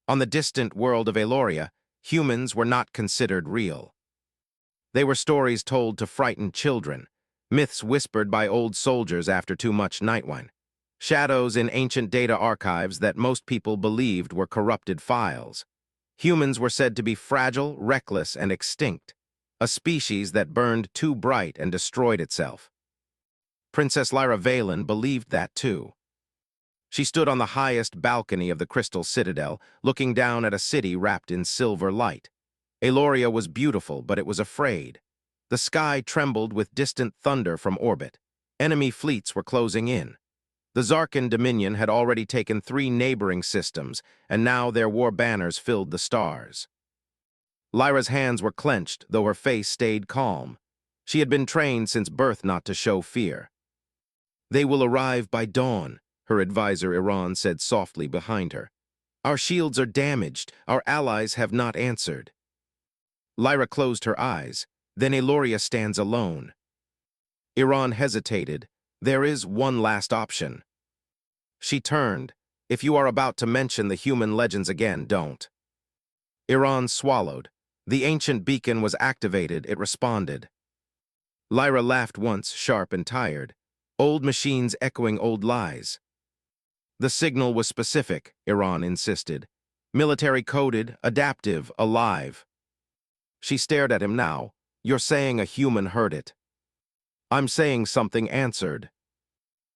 On the distant world of Aloria, humans were not considered real. They were stories told to frighten children, myths whispered by old soldiers after too much night wine, shadows in ancient data archives that most people believed were corrupted files. Humans were said to be fragile, reckless, and extinct, a species that burned too bright and destroyed itself. Princess Lyra Valen believed that too. She stood on the highest balcony of the Crystal Citadel, looking down at a city wrapped in silver light. Aloria was beautiful, but it was afraid. The sky trembled with distant thunder from orbit. Enemy fleets were closing in. The Zarkan Dominion had already taken 3 neighboring systems, and now their war banners filled the stars. Lyra's hands were clenched, though her face stayed calm. She had been trained since birth not to show fear. "They will arrive by dawn," her advisor Iran said softly behind her. "Our shields are damaged. Our allies have not answered." Lyra closed her eyes. Then Aloria stands alone. Iran hesitated. "There is one last option." She turned. "If you are about to mention the human legends again, don't." Iran swallowed. The ancient beacon was activated. It responded. Lyra laughed once, sharp and tired. Old machines echoing old lies. "The signal was specific," Iran insisted. "Military-coded, adaptive, alive." She stared at him now. "You're saying a human heard it." "I'm saying something answered."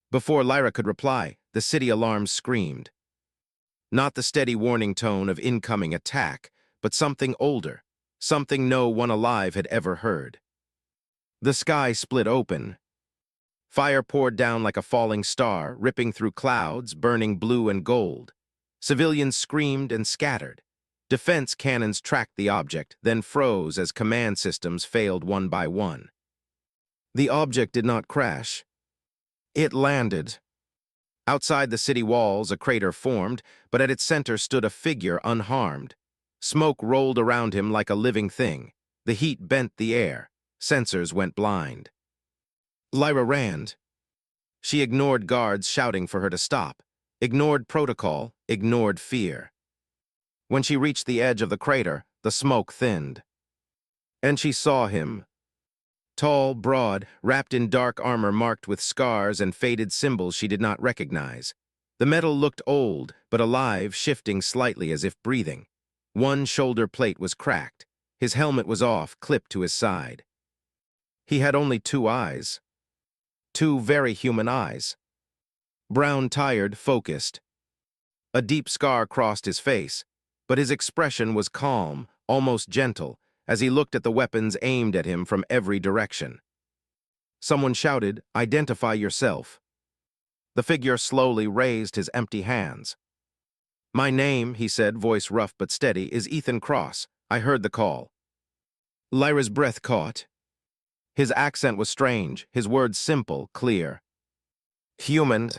Before Lyra could reply, the city alarms screamed. Not the steady warning tone of incoming attack, but something older, something no one alive had ever heard. The sky split open. Fire poured down like a falling star, ripping through clouds, burning blue and gold. Civilians screamed and scattered. Defense cannons tracked the object, then froze as command systems failed one by one. The object did not crash. It landed. Outside the city walls, a crater formed, but at its center stood a figure unharmed. Smoke rolled around him like a living thing. The heat bent the air. Sensors went blind. Lyra ran. She ignored guards shouting for her to stop, ignored protocol, ignored fear. When she reached the edge of the crater, the smoke thinned. And she saw him. Tall, broad, wrapped in dark armor marked with scars and faded symbols she did not recognize. The metal looked old, but alive, shifting slightly as if breathing. One shoulder plate was cracked. His helmet was off, clipped to his side. He had only 2 eyes. 2 very human eyes. Brown, tired, focused. A deep scar crossed his face, but his expression was calm, almost gentle, as he looked at the weapons aimed at him from every direction. Someone shouted, "Identify yourself." The figure slowly raised his empty hands. "My name," he said, voice rough but steady, "is Ethan Cross. I heard the call." Lyra's breath caught. His accent was strange, his words simple, clear. "Human."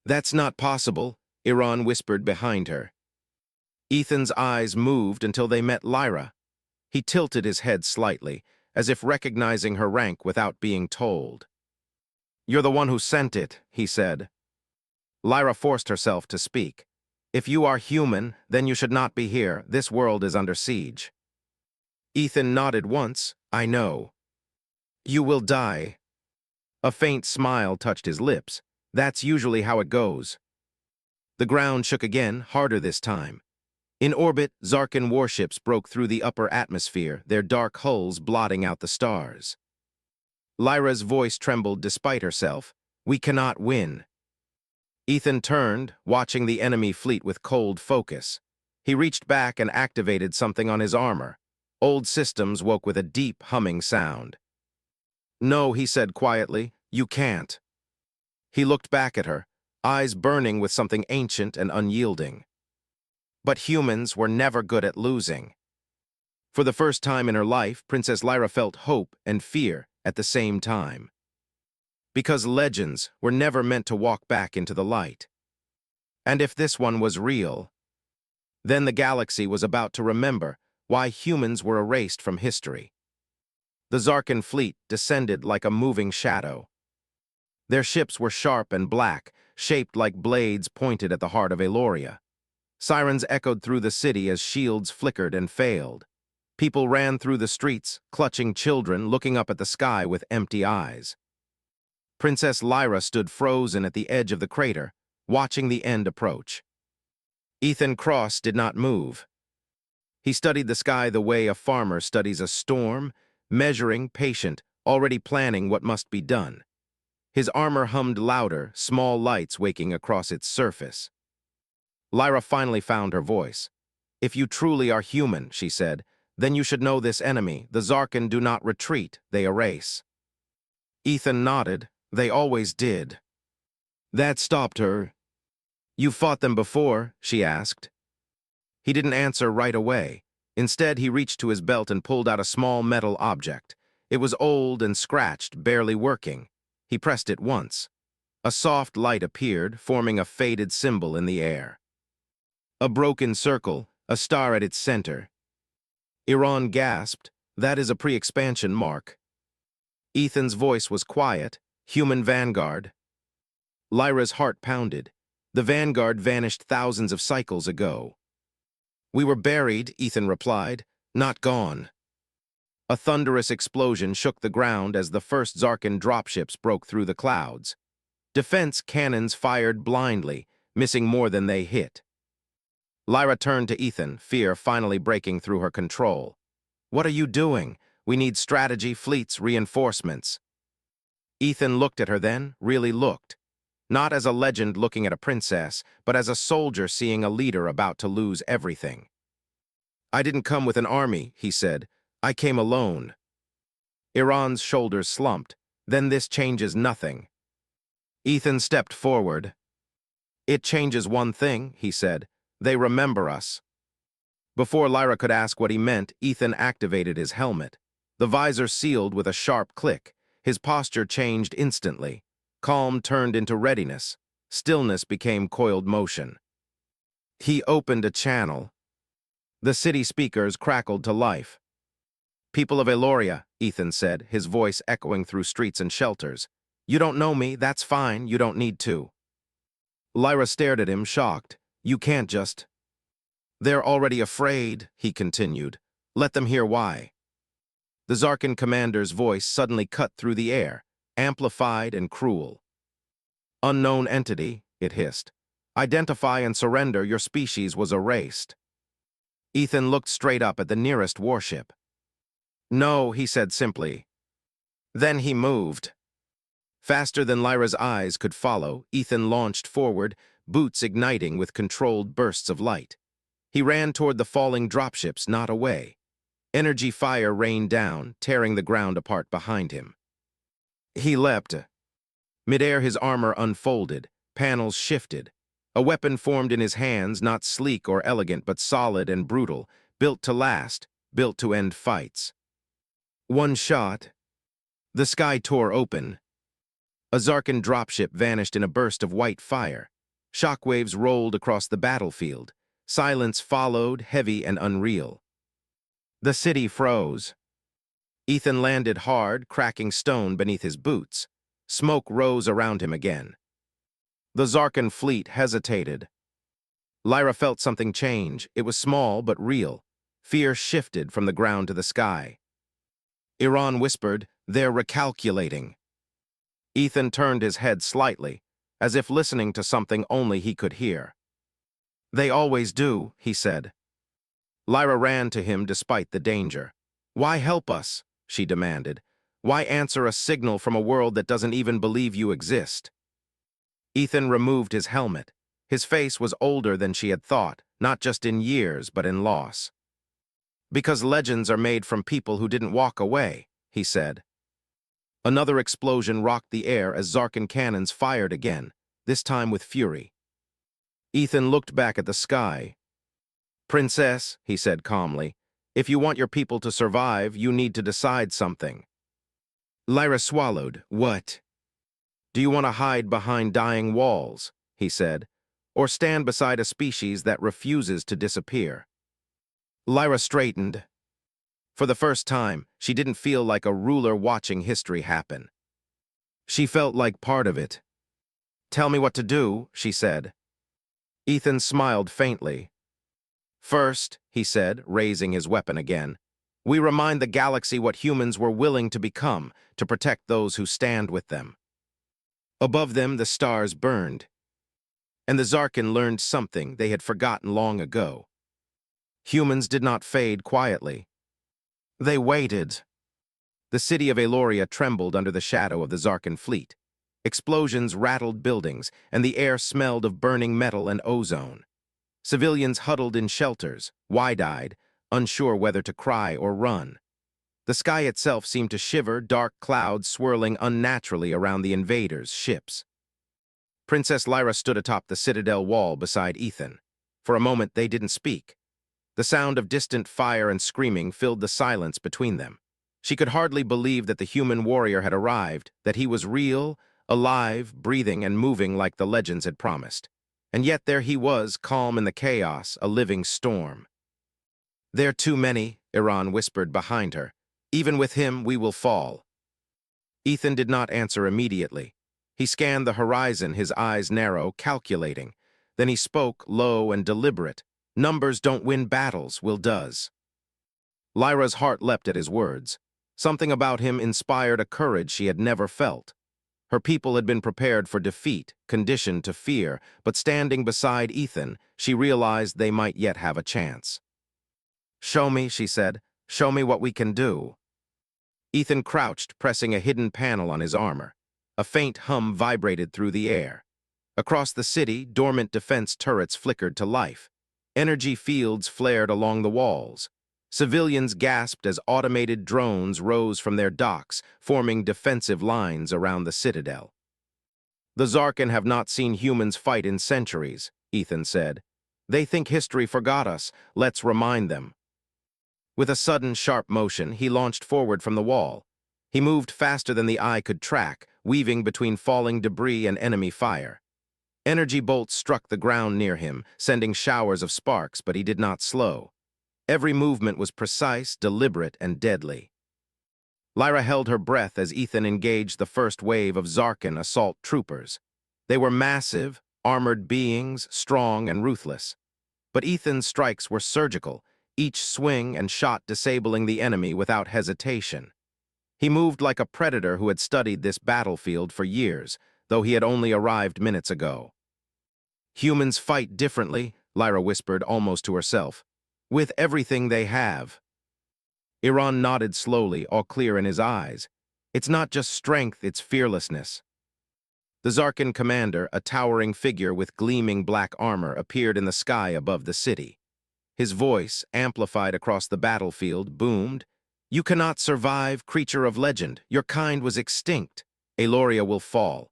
"That's not possible," Iran whispered behind her. Ethan's eyes moved until they met Lyra. He tilted his head slightly, as if recognizing her rank without being told. "You're the one who sent it," he said. Lyra forced herself to speak. "If you are human, then you should not be here. This world is under siege." Ethan nodded once. "I know." "You will die." A faint smile touched his lips. "That's usually how it goes." The ground shook again, harder this time. In orbit, Zarkan warships broke through the upper atmosphere, their dark hulls blotting out the stars. Lyra's voice trembled despite herself. "We cannot win." Ethan turned, watching the enemy fleet with cold focus. He reached back and activated something on his armor. Old systems woke with a deep, humming sound. "No," he said quietly, "you can't." He looked back at her, eyes burning with something ancient and unyielding. But humans were never good at losing. For the first time in her life, Princess Lyra felt hope and fear at the same time. Because legends were never meant to walk back into the light. And if this one was real, then the galaxy was about to remember why humans were erased from history. The Zarkan fleet descended like a moving shadow. Their ships were sharp and black, shaped like blades pointed at the heart of Aloria. Sirens echoed through the city as shields flickered and failed. People ran through the streets, clutching children, looking up at the sky with empty eyes. Princess Lyra stood frozen at the edge of the crater, watching the end approach. Ethan Cross did not move. He studied the sky the way a farmer studies a storm, measuring, patient, already planning what must be done. His armor hummed louder, small lights waking across its surface. Lyra finally found her voice. "If you truly are human," she said, "then you should know this enemy. The Zarkin do not retreat, they erase." Ethan nodded. "They always did." That stopped her. "You fought them before?" she asked. He didn't answer right away. Instead, he reached to his belt and pulled out a small metal object. It was old and scratched, barely working. He pressed it once. A soft light appeared, forming a faded symbol in the air. A broken circle, a star at its center. Iran gasped. "That is a pre-expansion mark." Ethan's voice was quiet. "Human vanguard." Lyra's heart pounded. The vanguard vanished thousands of cycles ago. "We were buried," Ethan replied, "not gone." A thunderous explosion shook the ground as the first Zarkin dropships broke through the clouds. Defense cannons fired blindly, missing more than they hit. Lyra turned to Ethan, fear finally breaking through her control. "What are you doing? We need strategy, fleets, reinforcements." Ethan looked at her then, really looked. Not as a legend looking at a princess, but as a soldier seeing a leader about to lose everything. "I didn't come with an army," he said. "I came alone." Iran's shoulders slumped. "Then this changes nothing." Ethan stepped forward. "It changes one thing," he said. "They remember us." Before Lyra could ask what he meant, Ethan activated his helmet. The visor sealed with a sharp click. His posture changed instantly. Calm turned into readiness. Stillness became coiled motion. He opened a channel. The city speakers crackled to life. "People of Eloria," Ethan said, his voice echoing through streets and shelters. "You don't know me, that's fine, you don't need to." Lyra stared at him, shocked. "You can't just—" "They're already afraid," he continued. "Let them hear why." The Zarkin commander's voice suddenly cut through the air, amplified and cruel. "Unknown entity," it hissed. "Identify and surrender, your species was erased." Ethan looked straight up at the nearest warship. "No," he said simply. Then he moved. Faster than Lyra's eyes could follow, Ethan launched forward, boots igniting with controlled bursts of light. He ran toward the falling dropships, not away. Energy fire rained down, tearing the ground apart behind him. He leapt. Midair, his armor unfolded, panels shifted. A weapon formed in his hands, not sleek or elegant, but solid and brutal, built to last, built to end fights. One shot. The sky tore open. A Zarkin dropship vanished in a burst of white fire. Shockwaves rolled across the battlefield. Silence followed, heavy and unreal. The city froze. Ethan landed hard, cracking stone beneath his boots. Smoke rose around him again. The Zarkin fleet hesitated. Lyra felt something change. It was small but real. Fear shifted from the ground to the sky. Iran whispered, "They're recalculating." Ethan turned his head slightly, as if listening to something only he could hear. "They always do," he said. Lyra ran to him despite the danger. "Why help us?" she demanded. "Why answer a signal from a world that doesn't even believe you exist?" Ethan removed his helmet. His face was older than she had thought, not just in years, but in loss. "Because legends are made from people who didn't walk away," he said. Another explosion rocked the air as Zarkin cannons fired again, this time with fury. Ethan looked back at the sky. "Princess," he said calmly, "if you want your people to survive, you need to decide something." Lyra swallowed. "What?" "Do you want to hide behind dying walls," he said, "or stand beside a species that refuses to disappear?" Lyra straightened. For the first time, she didn't feel like a ruler watching history happen. She felt like part of it. "Tell me what to do," she said. Ethan smiled faintly. First, he said, raising his weapon again, we remind the galaxy what humans were willing to become to protect those who stand with them. Above them, the stars burned, and the Zarkin learned something they had forgotten long ago. Humans did not fade quietly. They waited. The city of Eloria trembled under the shadow of the Zarkin fleet. Explosions rattled buildings, and the air smelled of burning metal and ozone. Civilians huddled in shelters, wide-eyed, unsure whether to cry or run. The sky itself seemed to shiver, dark clouds swirling unnaturally around the invaders' ships. Princess Lyra stood atop the citadel wall beside Ethan. For a moment, they didn't speak. The sound of distant fire and screaming filled the silence between them. She could hardly believe that the human warrior had arrived, that he was real, alive, breathing, and moving like the legends had promised. And yet there he was, calm in the chaos, a living storm. "There are too many," Iran whispered behind her. "Even with him, we will fall." Ethan did not answer immediately. He scanned the horizon, his eyes narrow, calculating. Then he spoke, low and deliberate. "Numbers don't win battles, will does." Lyra's heart leapt at his words. Something about him inspired a courage she had never felt. Her people had been prepared for defeat, conditioned to fear, but standing beside Ethan, she realized they might yet have a chance. "Show me," she said. "Show me what we can do." Ethan crouched, pressing a hidden panel on his armor. A faint hum vibrated through the air. Across the city, dormant defense turrets flickered to life. Energy fields flared along the walls. Civilians gasped as automated drones rose from their docks, forming defensive lines around the citadel. "The Zarkin have not seen humans fight in centuries," Ethan said. "They think history forgot us. Let's remind them." With a sudden, sharp motion, he launched forward from the wall. He moved faster than the eye could track, weaving between falling debris and enemy fire. Energy bolts struck the ground near him, sending showers of sparks, but he did not slow. Every movement was precise, deliberate, and deadly. Lyra held her breath as Ethan engaged the first wave of Zarkin assault troopers. They were massive, armored beings, strong and ruthless. But Ethan's strikes were surgical, each swing and shot disabling the enemy without hesitation. He moved like a predator who had studied this battlefield for years, though he had only arrived minutes ago. "Humans fight differently," Lyra whispered almost to herself. "With everything they have." Iran nodded slowly, all clear in his eyes. "It's not just strength, it's fearlessness." The Zarkin commander, a towering figure with gleaming black armor, appeared in the sky above the city. His voice, amplified across the battlefield, boomed, "You cannot survive, creature of legend. Your kind was extinct. Eloria will fall."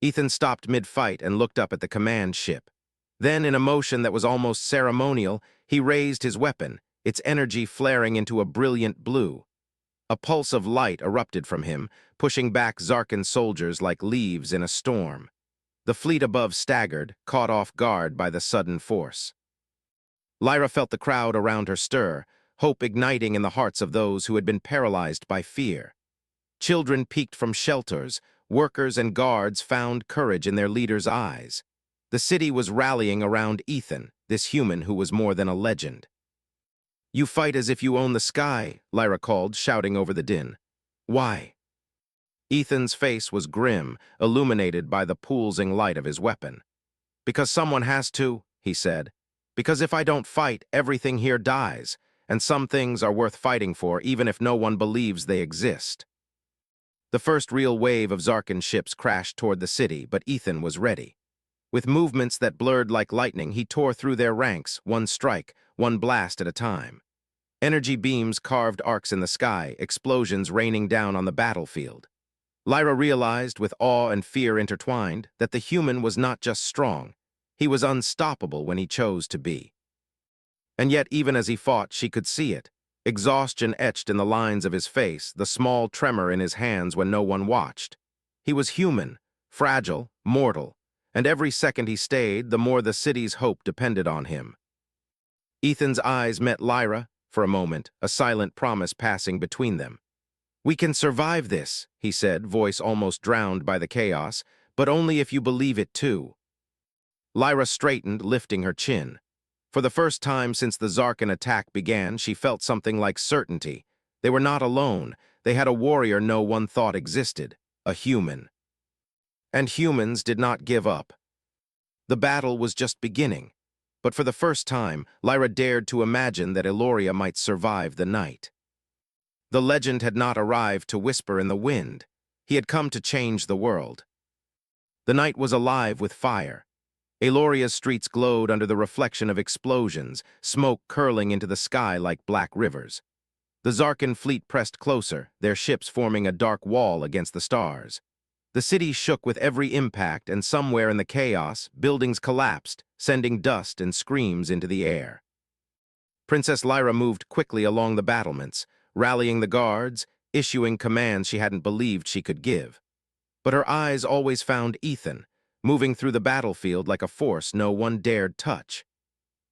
Ethan stopped mid-fight and looked up at the command ship. Then, in a motion that was almost ceremonial, he raised his weapon, its energy flaring into a brilliant blue. A pulse of light erupted from him, pushing back Zarkin soldiers like leaves in a storm. The fleet above staggered, caught off guard by the sudden force. Lyra felt the crowd around her stir, hope igniting in the hearts of those who had been paralyzed by fear. Children peeked from shelters, workers and guards found courage in their leaders' eyes. The city was rallying around Ethan, this human who was more than a legend. "You fight as if you own the sky," Lyra called, shouting over the din. "Why?" Ethan's face was grim, illuminated by the pulsing light of his weapon. "Because someone has to," he said. "Because if I don't fight, everything here dies, and some things are worth fighting for even if no one believes they exist." The first real wave of Zarkin ships crashed toward the city, but Ethan was ready. With movements that blurred like lightning, he tore through their ranks, one strike, one blast at a time. Energy beams carved arcs in the sky, explosions raining down on the battlefield. Lyra realized, with awe and fear intertwined, that the human was not just strong. He was unstoppable when he chose to be. And yet, even as he fought, she could see it. Exhaustion etched in the lines of his face, the small tremor in his hands when no one watched. He was human, fragile, mortal, and every second he stayed, the more the city's hope depended on him. Ethan's eyes met Lyra, for a moment, a silent promise passing between them. "We can survive this," he said, voice almost drowned by the chaos, "but only if you believe it too." Lyra straightened, lifting her chin. For the first time since the Zarkan attack began, she felt something like certainty. They were not alone. They had a warrior no one thought existed, a human. And humans did not give up. The battle was just beginning. But for the first time, Lyra dared to imagine that Eloria might survive the night. The legend had not arrived to whisper in the wind. He had come to change the world. The night was alive with fire. Eloria's streets glowed under the reflection of explosions, smoke curling into the sky like black rivers. The Zarkan fleet pressed closer, their ships forming a dark wall against the stars. The city shook with every impact, and somewhere in the chaos, buildings collapsed, sending dust and screams into the air. Princess Lyra moved quickly along the battlements, rallying the guards, issuing commands she hadn't believed she could give. But her eyes always found Ethan, moving through the battlefield like a force no one dared touch.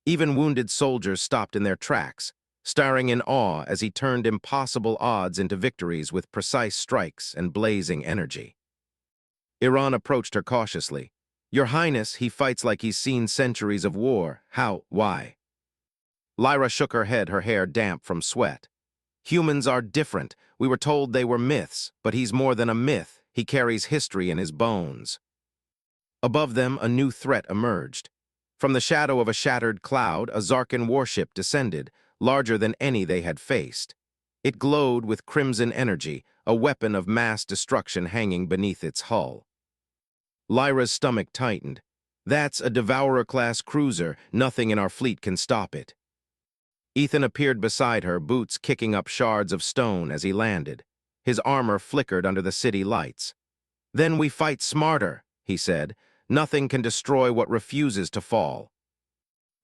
Even wounded soldiers stopped in their tracks, staring in awe as he turned impossible odds into victories with precise strikes and blazing energy. Iran approached her cautiously. "Your Highness, he fights like he's seen centuries of war. How? Why?" Lyra shook her head, her hair damp from sweat. "Humans are different. We were told they were myths, but he's more than a myth. He carries history in his bones." Above them, a new threat emerged. From the shadow of a shattered cloud, a Zarkan warship descended, larger than any they had faced. It glowed with crimson energy, a weapon of mass destruction hanging beneath its hull. Lyra's stomach tightened. "That's a Devourer-class cruiser. Nothing in our fleet can stop it." Ethan appeared beside her, boots kicking up shards of stone as he landed. His armor flickered under the city lights. "Then we fight smarter," he said. "Nothing can destroy what refuses to fall."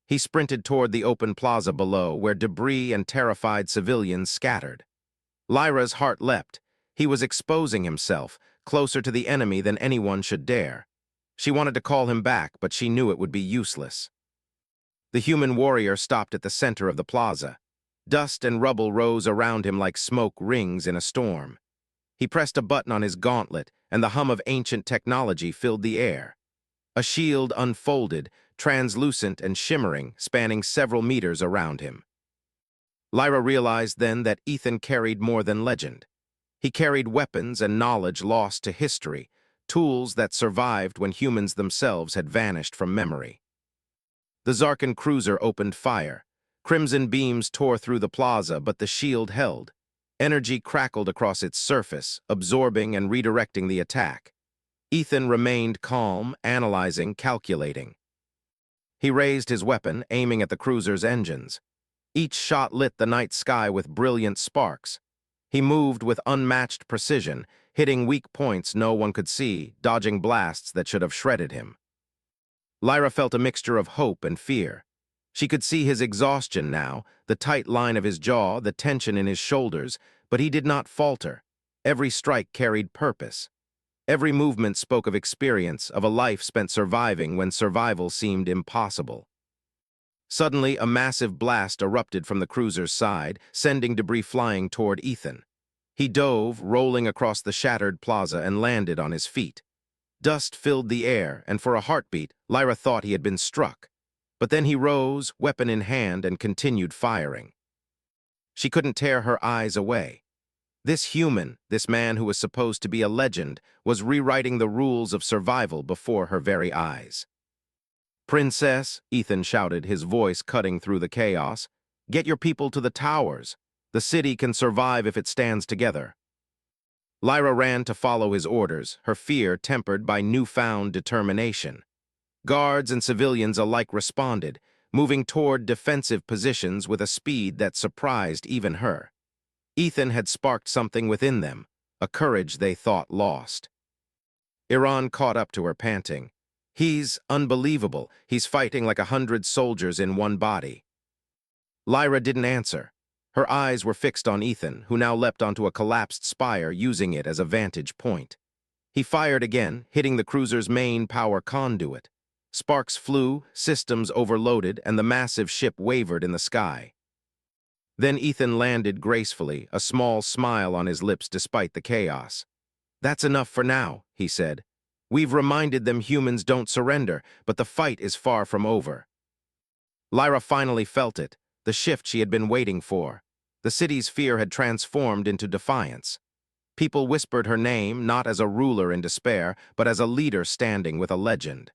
He sprinted toward the open plaza below, where debris and terrified civilians scattered. Lyra's heart leapt. He was exposing himself, closer to the enemy than anyone should dare. She wanted to call him back, but she knew it would be useless. The human warrior stopped at the center of the plaza. Dust and rubble rose around him like smoke rings in a storm. He pressed a button on his gauntlet, and the hum of ancient technology filled the air. A shield unfolded, translucent and shimmering, spanning several meters around him. Lyra realized then that Ethan carried more than legend. He carried weapons and knowledge lost to history, tools that survived when humans themselves had vanished from memory. The Zarkan cruiser opened fire. Crimson beams tore through the plaza, but the shield held. Energy crackled across its surface, absorbing and redirecting the attack. Ethan remained calm, analyzing, calculating. He raised his weapon, aiming at the cruiser's engines. Each shot lit the night sky with brilliant sparks. He moved with unmatched precision, hitting weak points no one could see, dodging blasts that should have shredded him. Lyra felt a mixture of hope and fear. She could see his exhaustion now, the tight line of his jaw, the tension in his shoulders, but he did not falter. Every strike carried purpose. Every movement spoke of experience, of a life spent surviving when survival seemed impossible. Suddenly, a massive blast erupted from the cruiser's side, sending debris flying toward Ethan. He dove, rolling across the shattered plaza, and landed on his feet. Dust filled the air, and for a heartbeat, Lyra thought he had been struck. But then he rose, weapon in hand, and continued firing. She couldn't tear her eyes away. This human, this man who was supposed to be a legend, was rewriting the rules of survival before her very eyes. "Princess," Ethan shouted, his voice cutting through the chaos, "get your people to the towers. The city can survive if it stands together." Lyra ran to follow his orders, her fear tempered by newfound determination. Guards and civilians alike responded, moving toward defensive positions with a speed that surprised even her. Ethan had sparked something within them, a courage they thought lost. Iran caught up to her, panting. "He's unbelievable. He's fighting like 100 soldiers in one body." Lyra didn't answer. Her eyes were fixed on Ethan, who now leapt onto a collapsed spire, using it as a vantage point. He fired again, hitting the cruiser's main power conduit. Sparks flew, systems overloaded, and the massive ship wavered in the sky. Then Ethan landed gracefully, a small smile on his lips despite the chaos. "That's enough for now," he said. "We've reminded them humans don't surrender, but the fight is far from over." Lyra finally felt it, the shift she had been waiting for. The city's fear had transformed into defiance. People whispered her name not as a ruler in despair, but as a leader standing with a legend.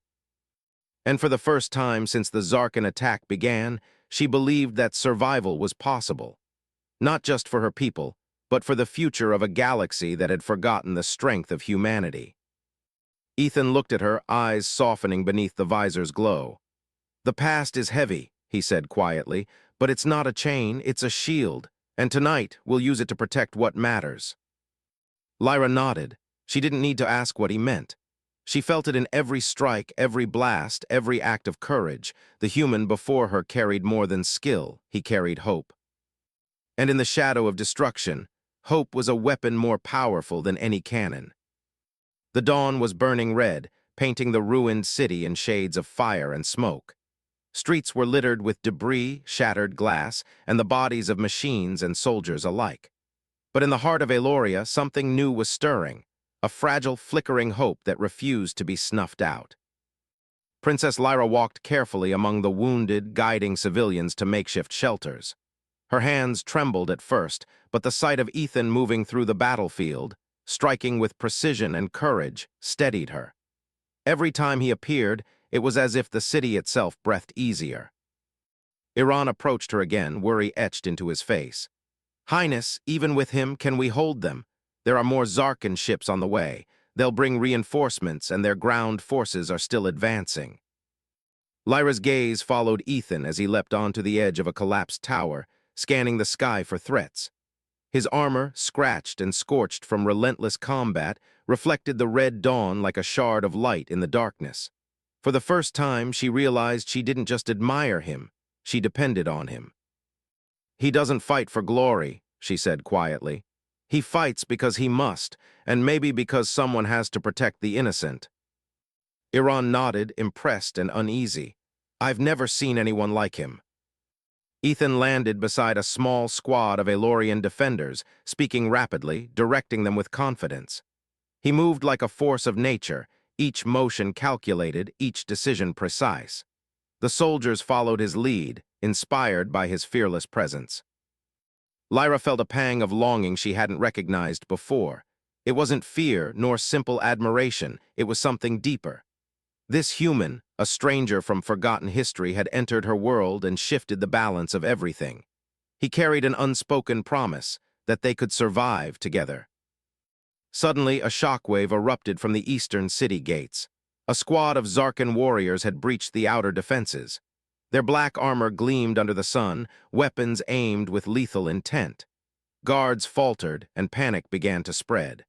And for the first time since the Zarkan attack began, she believed that survival was possible. Not just for her people, but for the future of a galaxy that had forgotten the strength of humanity. Ethan looked at her, eyes softening beneath the visor's glow. "The past is heavy," he said quietly, "but it's not a chain, it's a shield, and tonight we'll use it to protect what matters." Lyra nodded. She didn't need to ask what he meant. She felt it in every strike, every blast, every act of courage. The human before her carried more than skill, he carried hope. And in the shadow of destruction, hope was a weapon more powerful than any cannon. The dawn was burning red, painting the ruined city in shades of fire and smoke. Streets were littered with debris, shattered glass, and the bodies of machines and soldiers alike. But in the heart of Eloria, something new was stirring, a fragile, flickering hope that refused to be snuffed out. Princess Lyra walked carefully among the wounded, guiding civilians to makeshift shelters. Her hands trembled at first, but the sight of Ethan moving through the battlefield, striking with precision and courage, steadied her. Every time he appeared, it was as if the city itself breathed easier. Iran approached her again, worry etched into his face. "Highness, even with him, can we hold them? There are more Zarkan ships on the way. They'll bring reinforcements, and their ground forces are still advancing." Lyra's gaze followed Ethan as he leapt onto the edge of a collapsed tower, scanning the sky for threats. His armor, scratched and scorched from relentless combat, reflected the red dawn like a shard of light in the darkness. For the first time, she realized she didn't just admire him, she depended on him. "He doesn't fight for glory," she said quietly. "He fights because he must, and maybe because someone has to protect the innocent." Iran nodded, impressed and uneasy. "I've never seen anyone like him." Ethan landed beside a small squad of Elorian defenders, speaking rapidly, directing them with confidence. He moved like a force of nature, each motion calculated, each decision precise. The soldiers followed his lead, inspired by his fearless presence. Lyra felt a pang of longing she hadn't recognized before. It wasn't fear nor simple admiration, it was something deeper. This human, a stranger from forgotten history, had entered her world and shifted the balance of everything. He carried an unspoken promise that they could survive together. Suddenly, a shockwave erupted from the eastern city gates. A squad of Zarkan warriors had breached the outer defenses. Their black armor gleamed under the sun, weapons aimed with lethal intent. Guards faltered, and panic began to spread.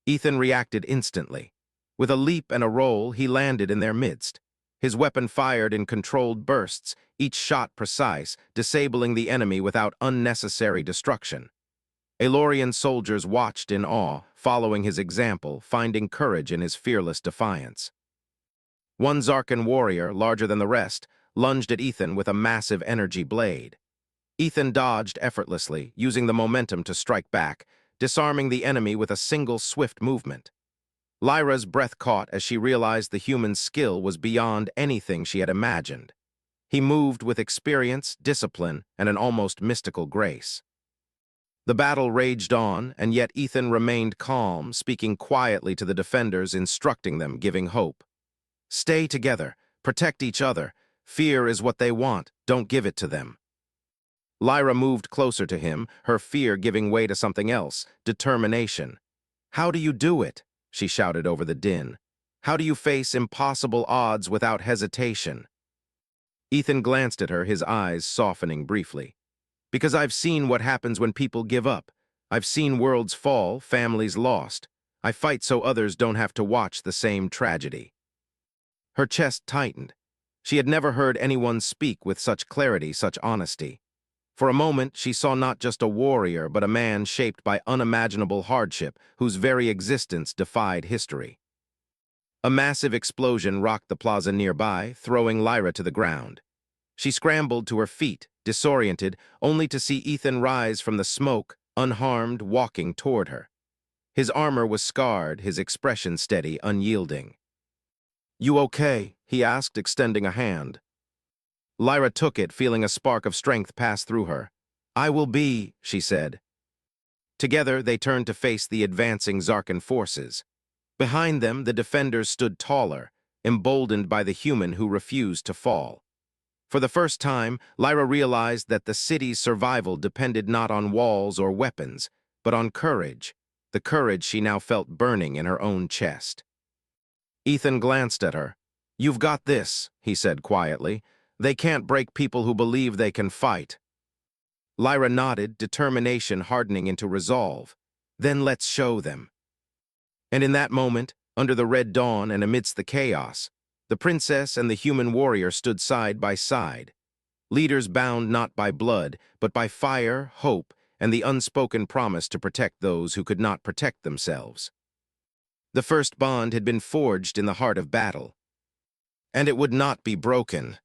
Ethan reacted instantly. With a leap and a roll, he landed in their midst. His weapon fired in controlled bursts, each shot precise, disabling the enemy without unnecessary destruction. Elorian soldiers watched in awe, following his example, finding courage in his fearless defiance. One Zarkan warrior, larger than the rest, lunged at Ethan with a massive energy blade. Ethan dodged effortlessly, using the momentum to strike back, disarming the enemy with a single swift movement. Lyra's breath caught as she realized the human's skill was beyond anything she had imagined. He moved with experience, discipline, and an almost mystical grace. The battle raged on, and yet Ethan remained calm, speaking quietly to the defenders, instructing them, giving hope. "Stay together, protect each other. Fear is what they want, don't give it to them." Lyra moved closer to him, her fear giving way to something else, determination. "How do you do it?" she shouted over the din. "How do you face impossible odds without hesitation?" Ethan glanced at her, his eyes softening briefly. "Because I've seen what happens when people give up. I've seen worlds fall, families lost. I fight so others don't have to watch the same tragedy." Her chest tightened. She had never heard anyone speak with such clarity, such honesty. For a moment, she saw not just a warrior, but a man shaped by unimaginable hardship, whose very existence defied history. A massive explosion rocked the plaza nearby, throwing Lyra to the ground. She scrambled to her feet, disoriented, only to see Ethan rise from the smoke, unharmed, walking toward her. His armor was scarred, his expression steady, unyielding. "You okay?" he asked, extending a hand. Lyra took it, feeling a spark of strength pass through her. "I will be," she said. Together, they turned to face the advancing Zarkan forces. Behind them, the defenders stood taller, emboldened by the human who refused to fall. For the first time, Lyra realized that the city's survival depended not on walls or weapons, but on courage, the courage she now felt burning in her own chest. Ethan glanced at her. "You've got this," he said quietly. "They can't break people who believe they can fight." Lyra nodded, determination hardening into resolve. "Then let's show them." And in that moment, under the red dawn and amidst the chaos, the princess and the human warrior stood side by side, leaders bound not by blood, but by fire, hope, and the unspoken promise to protect those who could not protect themselves. The first bond had been forged in the heart of battle, and it would not be broken.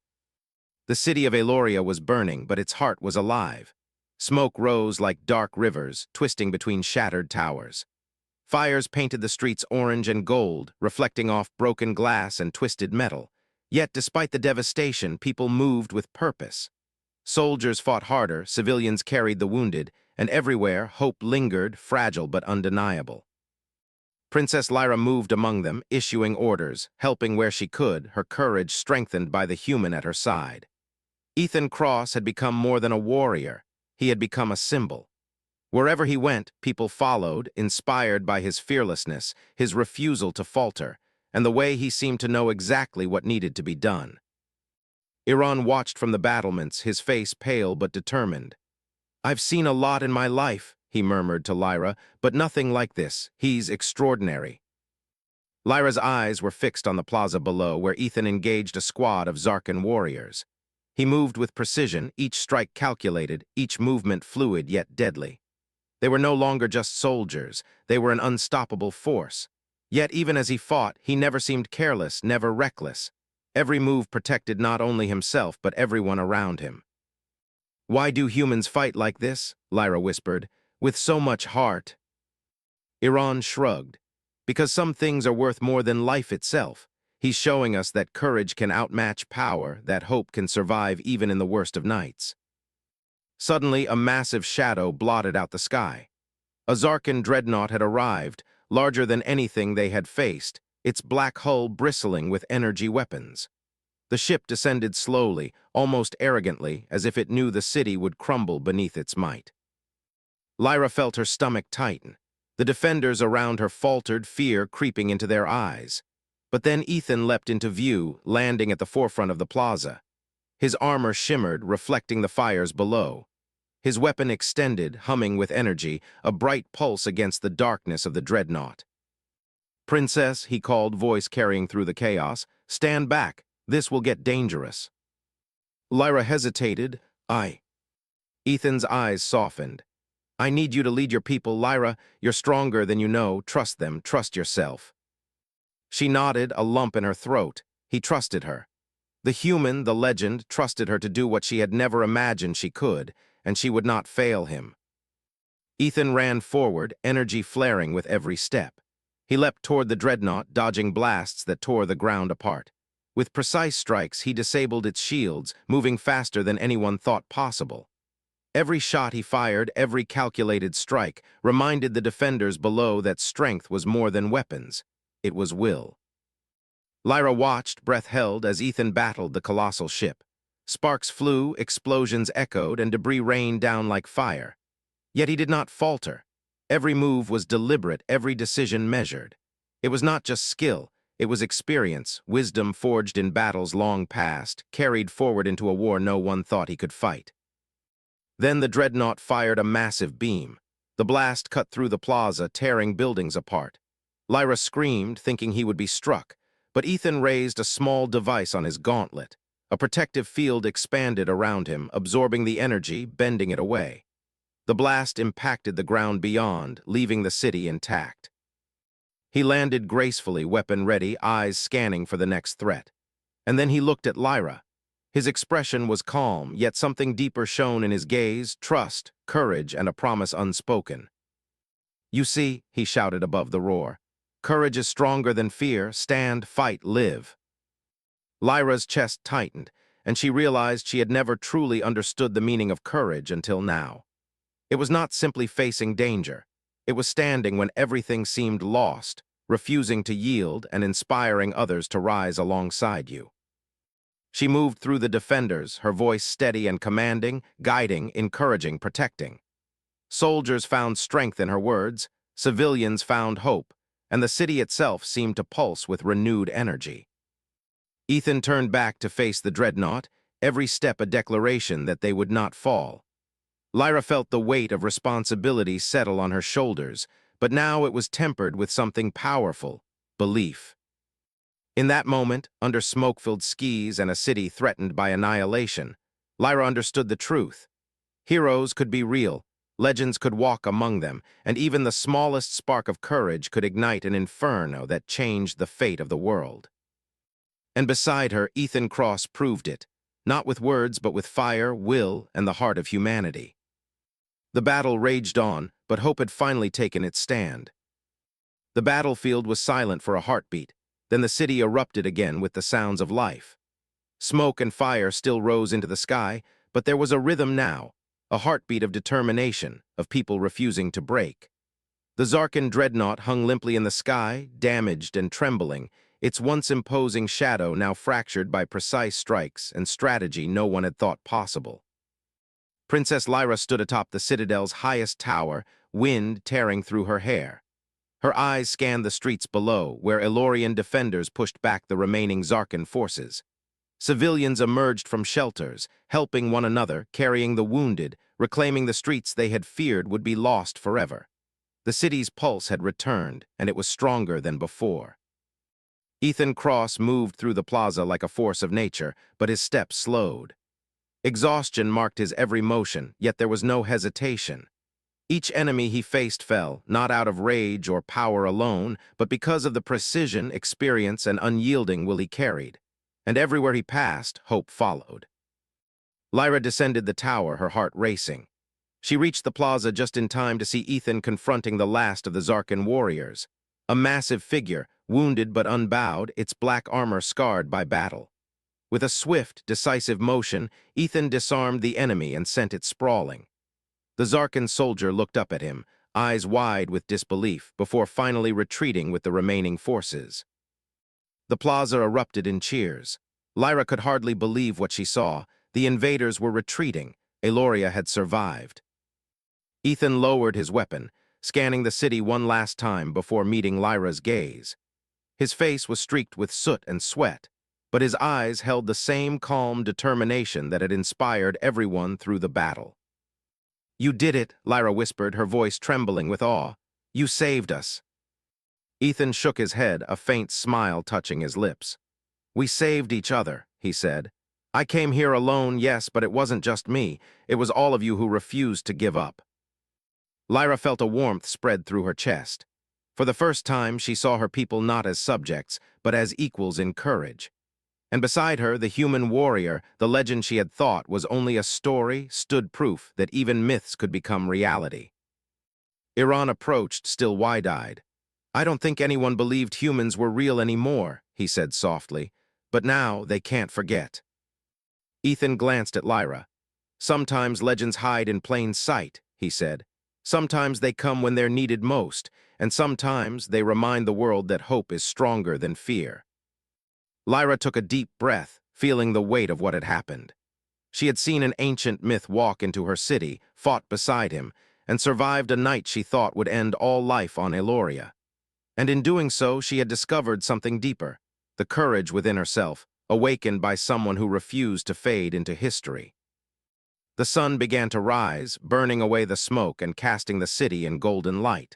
The city of Eloria was burning, but its heart was alive. Smoke rose like dark rivers, twisting between shattered towers. Fires painted the streets orange and gold, reflecting off broken glass and twisted metal. Yet, despite the devastation, people moved with purpose. Soldiers fought harder, civilians carried the wounded, and everywhere, hope lingered, fragile but undeniable. Princess Lyra moved among them, issuing orders, helping where she could, her courage strengthened by the human at her side. Ethan Cross had become more than a warrior. He had become a symbol. Wherever he went, people followed, inspired by his fearlessness, his refusal to falter, and the way he seemed to know exactly what needed to be done. Iran watched from the battlements, his face pale but determined. "I've seen a lot in my life," he murmured to Lyra, "but nothing like this. He's extraordinary." Lyra's eyes were fixed on the plaza below, where Ethan engaged a squad of Zarkan warriors. He moved with precision, each strike calculated, each movement fluid yet deadly. They were no longer just soldiers, they were an unstoppable force. Yet even as he fought, he never seemed careless, never reckless. Every move protected not only himself, but everyone around him. "Why do humans fight like this?" Lyra whispered. "With so much heart." Iran shrugged. "Because some things are worth more than life itself. He's showing us that courage can outmatch power, that hope can survive even in the worst of nights." Suddenly, a massive shadow blotted out the sky. A Zarkan dreadnought had arrived, larger than anything they had faced, its black hull bristling with energy weapons. The ship descended slowly, almost arrogantly, as if it knew the city would crumble beneath its might. Lyra felt her stomach tighten. The defenders around her faltered, fear creeping into their eyes. But then Ethan leapt into view, landing at the forefront of the plaza. His armor shimmered, reflecting the fires below. His weapon extended, humming with energy, a bright pulse against the darkness of the dreadnought. "Princess," he called, voice carrying through the chaos, "stand back. This will get dangerous." Lyra hesitated. "I..." Ethan's eyes softened. "I need you to lead your people, Lyra. You're stronger than you know. Trust them. Trust yourself." She nodded, a lump in her throat. He trusted her. The human, the legend, trusted her to do what she had never imagined she could, and she would not fail him. Ethan ran forward, energy flaring with every step. He leapt toward the dreadnought, dodging blasts that tore the ground apart. With precise strikes, he disabled its shields, moving faster than anyone thought possible. Every shot he fired, every calculated strike, reminded the defenders below that strength was more than weapons. It was will. Lyra watched, breath held, as Ethan battled the colossal ship. Sparks flew, explosions echoed, and debris rained down like fire. Yet he did not falter. Every move was deliberate, every decision measured. It was not just skill, it was experience, wisdom forged in battles long past, carried forward into a war no one thought he could fight. Then the dreadnought fired a massive beam. The blast cut through the plaza, tearing buildings apart. Lyra screamed, thinking he would be struck, but Ethan raised a small device on his gauntlet. A protective field expanded around him, absorbing the energy, bending it away. The blast impacted the ground beyond, leaving the city intact. He landed gracefully, weapon ready, eyes scanning for the next threat. And then he looked at Lyra. His expression was calm, yet something deeper shone in his gaze, trust, courage, and a promise unspoken. "You see," he shouted above the roar, "courage is stronger than fear. Stand, fight, live." Lyra's chest tightened, and she realized she had never truly understood the meaning of courage until now. It was not simply facing danger. It was standing when everything seemed lost, refusing to yield and inspiring others to rise alongside you. She moved through the defenders, her voice steady and commanding, guiding, encouraging, protecting. Soldiers found strength in her words, civilians found hope, and the city itself seemed to pulse with renewed energy. Ethan turned back to face the dreadnought, every step a declaration that they would not fall. Lyra felt the weight of responsibility settle on her shoulders, but now it was tempered with something powerful: belief. In that moment, under smoke-filled skies and a city threatened by annihilation, Lyra understood the truth. Heroes could be real, legends could walk among them, and even the smallest spark of courage could ignite an inferno that changed the fate of the world. And beside her, Ethan Cross proved it, not with words but with fire, will, and the heart of humanity. The battle raged on, but hope had finally taken its stand. The battlefield was silent for a heartbeat, then the city erupted again with the sounds of life. Smoke and fire still rose into the sky, but there was a rhythm now, a heartbeat of determination, of people refusing to break. The Zarkan dreadnought hung limply in the sky, damaged and trembling, its once imposing shadow now fractured by precise strikes and strategy no one had thought possible. Princess Lyra stood atop the citadel's highest tower, wind tearing through her hair. Her eyes scanned the streets below, where Elorian defenders pushed back the remaining Zarkan forces. Civilians emerged from shelters, helping one another, carrying the wounded, reclaiming the streets they had feared would be lost forever. The city's pulse had returned, and it was stronger than before. Ethan Cross moved through the plaza like a force of nature, but his steps slowed. Exhaustion marked his every motion, yet there was no hesitation. Each enemy he faced fell, not out of rage or power alone, but because of the precision, experience, and unyielding will he carried. And everywhere he passed, hope followed. Lyra descended the tower, her heart racing. She reached the plaza just in time to see Ethan confronting the last of the Zarkan warriors. A massive figure, wounded but unbowed, its black armor scarred by battle. With a swift, decisive motion, Ethan disarmed the enemy and sent it sprawling. The Zarkan soldier looked up at him, eyes wide with disbelief, before finally retreating with the remaining forces. The plaza erupted in cheers. Lyra could hardly believe what she saw. The invaders were retreating. Eloria had survived. Ethan lowered his weapon, scanning the city one last time before meeting Lyra's gaze. His face was streaked with soot and sweat, but his eyes held the same calm determination that had inspired everyone through the battle. "You did it," Lyra whispered, her voice trembling with awe. "You saved us." Ethan shook his head, a faint smile touching his lips. "We saved each other," he said. "I came here alone, yes, but it wasn't just me. It was all of you who refused to give up." Lyra felt a warmth spread through her chest. For the first time, she saw her people not as subjects, but as equals in courage. And beside her, the human warrior, the legend she had thought was only a story, stood proof that even myths could become reality. Iran approached, still wide-eyed. "I don't think anyone believed humans were real anymore," he said softly, "but now they can't forget." Ethan glanced at Lyra. "Sometimes legends hide in plain sight," he said. "Sometimes they come when they're needed most, and sometimes they remind the world that hope is stronger than fear." Lyra took a deep breath, feeling the weight of what had happened. She had seen an ancient myth walk into her city, fought beside him, and survived a night she thought would end all life on Eloria. And in doing so, she had discovered something deeper, the courage within herself, awakened by someone who refused to fade into history. The sun began to rise, burning away the smoke and casting the city in golden light.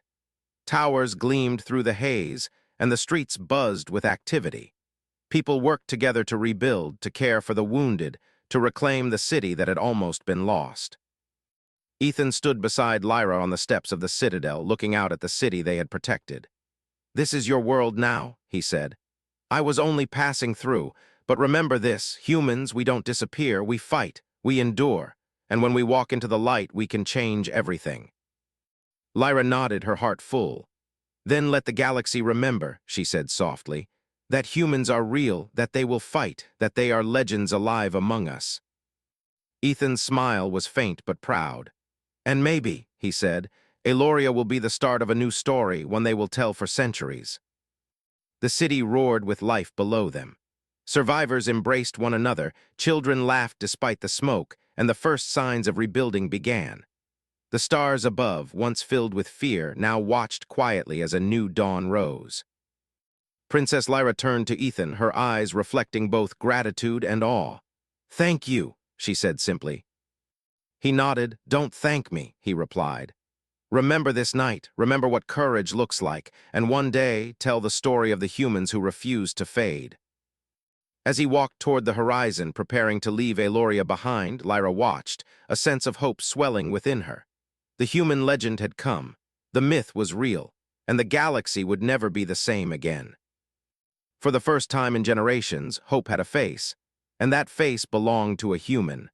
Towers gleamed through the haze, and the streets buzzed with activity. People worked together to rebuild, to care for the wounded, to reclaim the city that had almost been lost. Ethan stood beside Lyra on the steps of the citadel, looking out at the city they had protected. "This is your world now," he said. "I was only passing through, but remember this, humans, we don't disappear, we fight, we endure, and when we walk into the light, we can change everything." Lyra nodded, her heart full. "Then let the galaxy remember," she said softly. That humans are real, that they will fight, that they are legends alive among us. Ethan's smile was faint but proud. And maybe, he said, Eloria will be the start of a new story, one they will tell for centuries. The city roared with life below them. Survivors embraced one another, children laughed despite the smoke, and the first signs of rebuilding began. The stars above, once filled with fear, now watched quietly as a new dawn rose. Princess Lyra turned to Ethan, her eyes reflecting both gratitude and awe. "Thank you," she said simply. He nodded. "Don't thank me," he replied. "Remember this night, remember what courage looks like, and one day tell the story of the humans who refused to fade." As he walked toward the horizon, preparing to leave Eloria behind, Lyra watched, a sense of hope swelling within her. The human legend had come, the myth was real, and the galaxy would never be the same again. For the first time in generations, hope had a face, and that face belonged to a human.